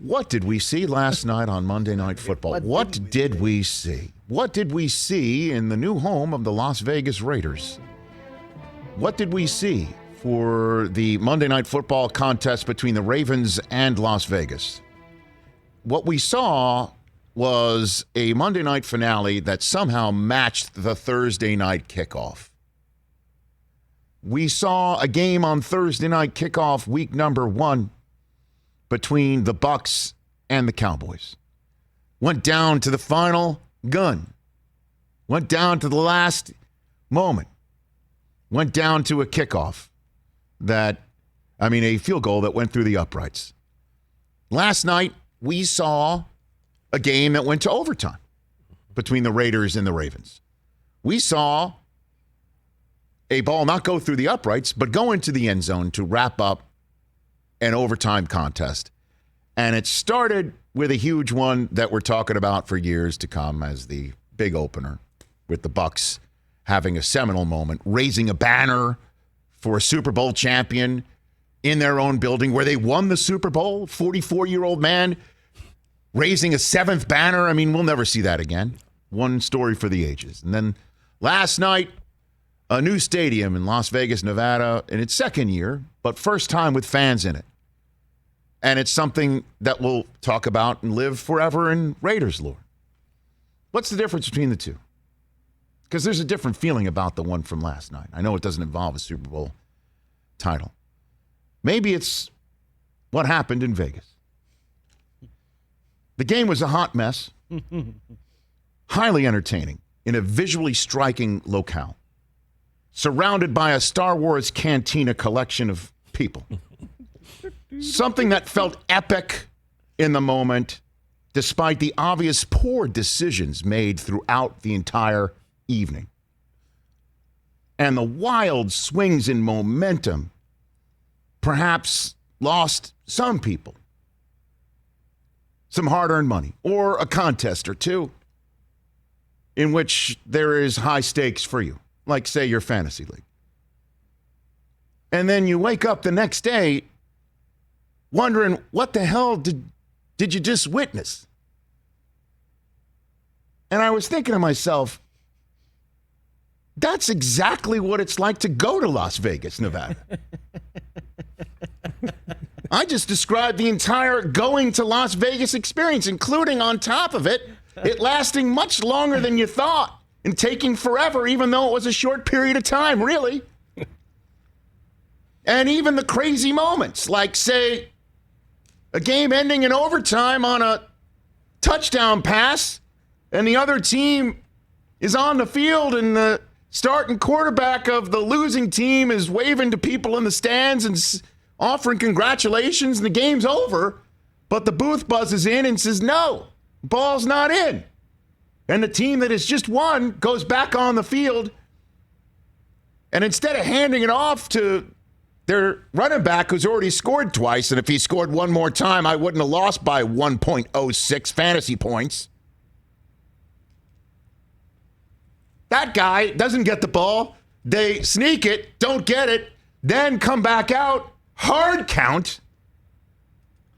What did we see last night on Monday Night Football? What did we see? What did we see in the new home of the Las Vegas Raiders? What did we see for the Monday Night Football contest between the Ravens and Las Vegas? What we saw was a Monday night finale that somehow matched the Thursday night kickoff. We saw a game on Thursday night kickoff, week number 1, between the Bucs and the Cowboys. Went down to the final gun. Went down to the last moment. Went down to a kickoff a field goal that went through the uprights. Last night, we saw a game that went to overtime between the Raiders and the Ravens. We saw a ball not go through the uprights, but go into the end zone to wrap up an overtime contest. And it started with a huge one that we're talking about for years to come as the big opener, with the Bucs having a seminal moment, raising a banner for a Super Bowl champion in their own building where they won the Super Bowl. 44-year-old man raising a 7th banner. I mean, we'll never see that again. One story for the ages. And then last night, a new stadium in Las Vegas, Nevada, in its second year, but first time with fans in it. And it's something that we'll talk about and live forever in Raiders lore. What's the difference between the two? Because there's a different feeling about the one from last night. I know it doesn't involve a Super Bowl title. Maybe it's what happened in Vegas. The game was a hot mess, highly entertaining, in a visually striking locale, surrounded by a Star Wars cantina collection of people. Something that felt epic in the moment, despite the obvious poor decisions made throughout the entire evening. And the wild swings in momentum perhaps lost some people some hard-earned money, or a contest or two in which there is high stakes for you, like, say, your fantasy league. And then you wake up the next day wondering, what the hell did you just witness? And I was thinking to myself, that's exactly what it's like to go to Las Vegas, Nevada. I just described the entire going to Las Vegas experience, including, on top of it, it lasting much longer than you thought and taking forever, even though it was a short period of time, really. And even the crazy moments, like, say, a game ending in overtime on a touchdown pass, and the other team is on the field, and the starting quarterback of the losing team is waving to people in the stands and offering congratulations, and the game's over, but the booth buzzes in and says, no, ball's not in. And the team that has just won goes back on the field, and instead of handing it off to their running back who's already scored twice, and if he scored one more time, I wouldn't have lost by 1.06 fantasy points. That guy doesn't get the ball. They sneak it, don't get it, then come back out. Hard count.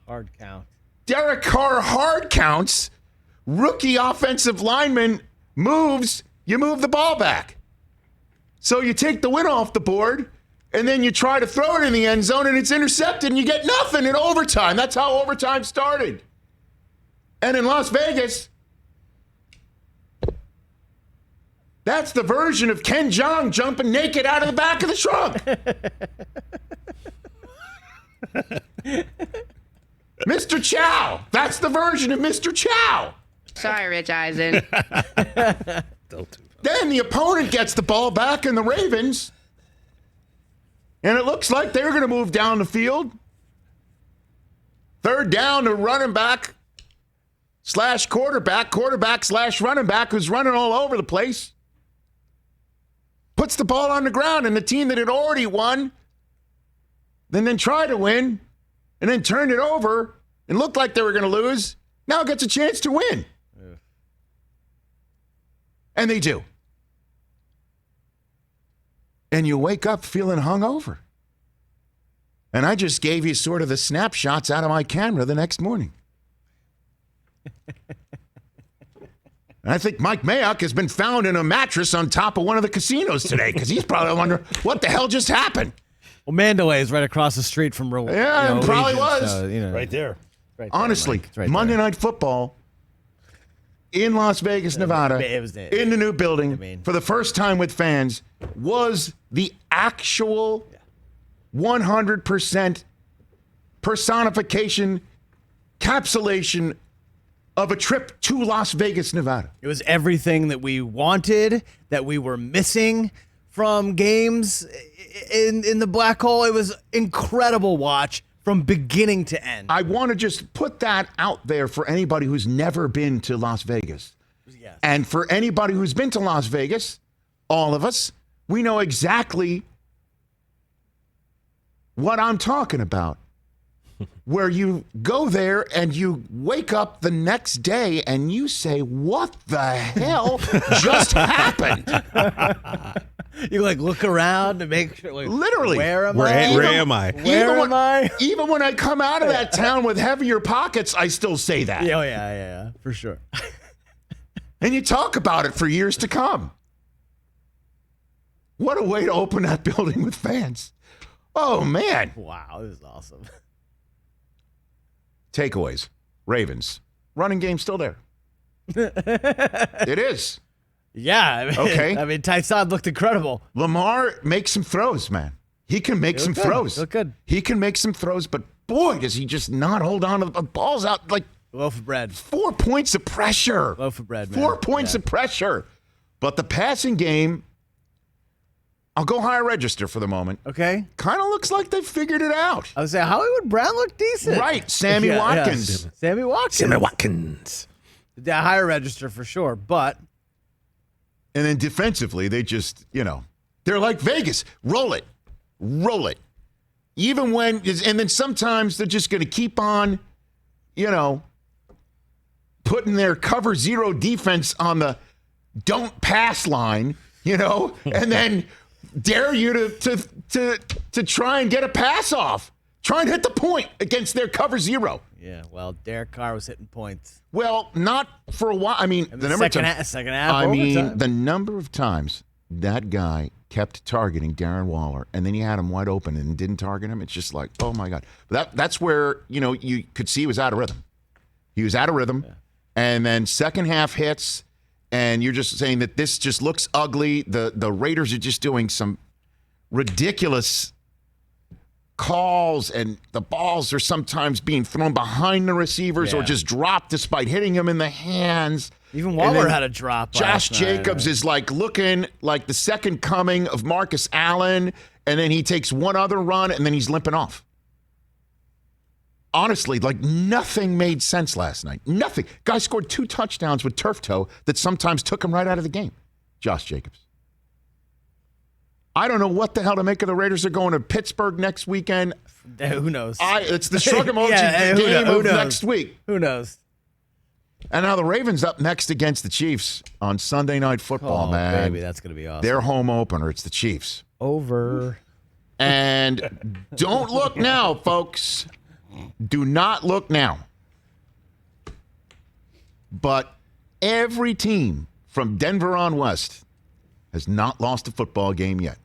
Hard count. Derek Carr hard counts. Rookie offensive lineman moves. You move the ball back. So you take the win off the board, and then you try to throw it in the end zone, and it's intercepted, and you get nothing in overtime. That's how overtime started. And in Las Vegas, that's the version of Ken Jeong jumping naked out of the back of the trunk. Mr. Chow. That's the version of Mr. Chow. Sorry, Rich Eisen. Then the opponent gets the ball back in the Ravens, and it looks like they're going to move down the field. Third down to running back / quarterback / running back who's running all over the place. Puts the ball on the ground, and the team that had already won then tried to win and then turned it over and looked like they were going to lose, now gets a chance to win. Yeah. And they do. And you wake up feeling hungover. And I just gave you sort of the snapshots out of my camera the next morning. And I think Mike Mayock has been found in a mattress on top of one of the casinos today because he's probably wondering what the hell just happened. Well, Mandalay is right across the street from Yeah, it probably was. Right there. Right there, honestly, Mike. It's right Monday there. Night Football in Las Vegas, Nevada, in the new building, for the first time with fans, was the actual 100% personification, capsulation of a trip to Las Vegas, Nevada. It was everything that we wanted, that we were missing from games in the black hole. It was incredible watch from beginning to end. I want to just put that out there for anybody who's never been to Las Vegas. Yes. And for anybody who's been to Las Vegas, all of us, we know exactly what I'm talking about. Where you go there and you wake up the next day and you say, what the hell just happened? You look around to make sure. Literally. Where am I? Where am I? Where am I? Even when I come out of that town with heavier pockets, I still say that. Oh, yeah, for sure. And you talk about it for years to come. What a way to open that building with fans. Oh, man. Wow, this is awesome. Takeaways. Ravens. Running game still there. It is. Yeah. Okay. Tyson looked incredible. Lamar makes some throws, man. He can make some throws. Look good. He can make some throws, but boy, does he just not hold on to the balls out like Loaf of bread. 4 points of pressure. Loaf of bread, man. 4 points of pressure. But the passing game, I'll go higher register for the moment. Okay. Kind of looks like they figured it out. I was saying Hollywood Brown looked decent. Right. Sammy Watkins. Sammy Watkins. Sammy Watkins. Yeah, higher register for sure, but. And then defensively, they just, they're like Vegas. Roll it. Roll it. Even when, and then sometimes they're just going to keep on, putting their cover zero defense on the don't pass line, and then dare you to try and get a pass off. Try and hit the point against their cover zero. Yeah, well, Derek Carr was hitting points. Well, not for a while. I mean, the number second half. I mean, overtime. the number of times that guy kept targeting Darren Waller, and then he had him wide open and didn't target him. It's just like, oh my God. That's where you could see he was out of rhythm. He was out of rhythm, and then second half hits, and you're just saying that this just looks ugly. The Raiders are just doing some ridiculous calls, and the balls are sometimes being thrown behind the receivers or just dropped despite hitting them in the hands. Even Waller had a drop. Josh Jacobs is looking like the second coming of Marcus Allen, and then he takes one other run, and then he's limping off. Honestly, nothing made sense last night. Nothing. Guy scored 2 touchdowns with turf toe that sometimes took him right out of the game. Josh Jacobs. I don't know what the hell to make of the Raiders. Are going to Pittsburgh next weekend. Who knows? It's the shrug emoji game of next week. Who knows? And now the Ravens up next against the Chiefs on Sunday Night Football, man. Baby, that's going to be awesome. Their home opener. It's the Chiefs. Over. And don't look now, folks. Do not look now. But every team from Denver on west has not lost a football game yet.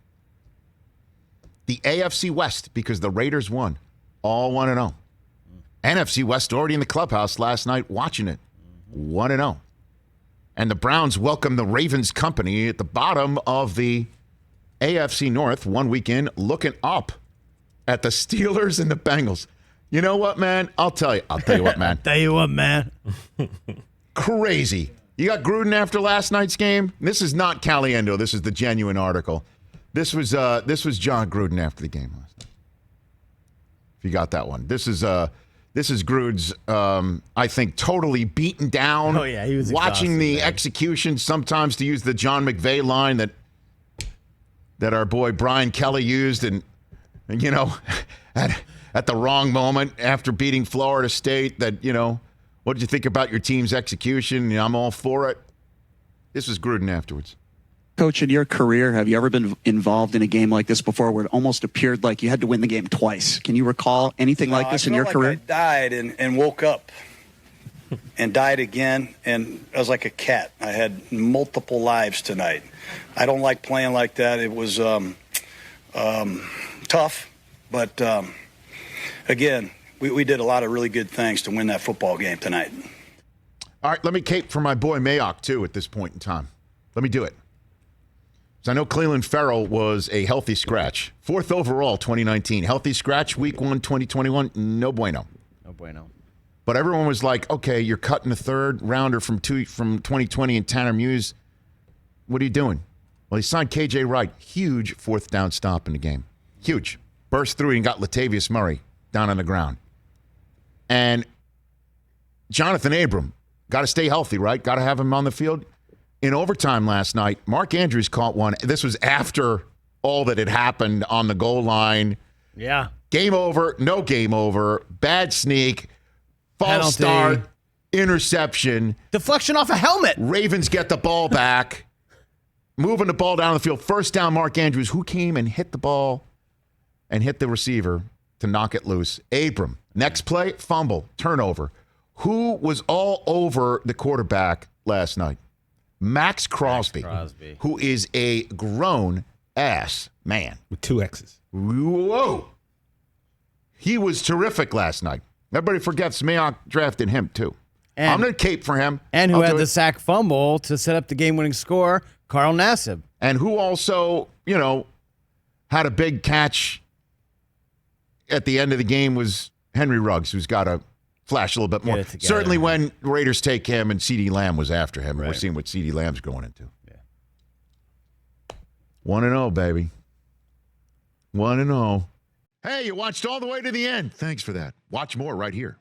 The AFC West, because the Raiders won, all 1-0. NFC West already in the clubhouse last night watching it, 1-0. And the Browns welcome the Ravens company at the bottom of the AFC North 1 weekend, looking up at the Steelers and the Bengals. You know what, man? I'll tell you what, man. Tell you what, man. Crazy. You got Gruden after last night's game. This is not Caliendo. This is the genuine article. This was John Gruden after the game last night. If you got that one, this is Gruden's. I think totally beaten down. Oh yeah, he was watching the man. execution. Sometimes to use the John McVay line that our boy Brian Kelly used, and at the wrong moment after beating Florida State. That what did you think about your team's execution? I'm all for it. This was Gruden afterwards. Coach, in your career, have you ever been involved in a game like this before where it almost appeared like you had to win the game twice? Can you recall anything like this in your career? I died and woke up. and died again, and I was like a cat. I had multiple lives tonight. I don't like playing like that. It was tough, but again, we did a lot of really good things to win that football game tonight. All right, let me cape for my boy Mayock, too, at this point in time. Let me do it. So I know Cleveland Farrell was a healthy scratch. 4th overall, 2019. Healthy scratch, week 1, 2021, no bueno. No bueno. But everyone was like, okay, you're cutting the third rounder from 2020 and Tanner Muse. What are you doing? Well, he signed KJ Wright. Huge 4th down stop in the game. Huge. Burst through and got Latavius Murray down on the ground. And Jonathan Abram, got to stay healthy, right? Got to have him on the field. In overtime last night, Mark Andrews caught one. This was after all that had happened on the goal line. Yeah. Game over, no game over, bad sneak, false Penalty. start, interception. Deflection off a helmet. Ravens get the ball back, moving the ball down the field. First down, Mark Andrews, who came and hit the ball and hit the receiver to knock it loose. Abram, next play, fumble, turnover. Who was all over the quarterback last night? Max Crosby, who is a grown-ass man. With 2 X's. Whoa. He was terrific last night. Everybody forgets Mayock drafted him, too. And, I'm going to cape for him. And who I'll had do the it. sack fumble to set up the game-winning score, Carl Nassib. And who also, had a big catch at the end of the game was Henry Ruggs, who's got to flash a little bit more. Certainly when Raiders take him and CeeDee Lamb was after him. Right. And we're seeing what CeeDee Lamb's going into. Yeah. 1-0, baby. 1-0. Hey, you watched all the way to the end. Thanks for that. Watch more right here.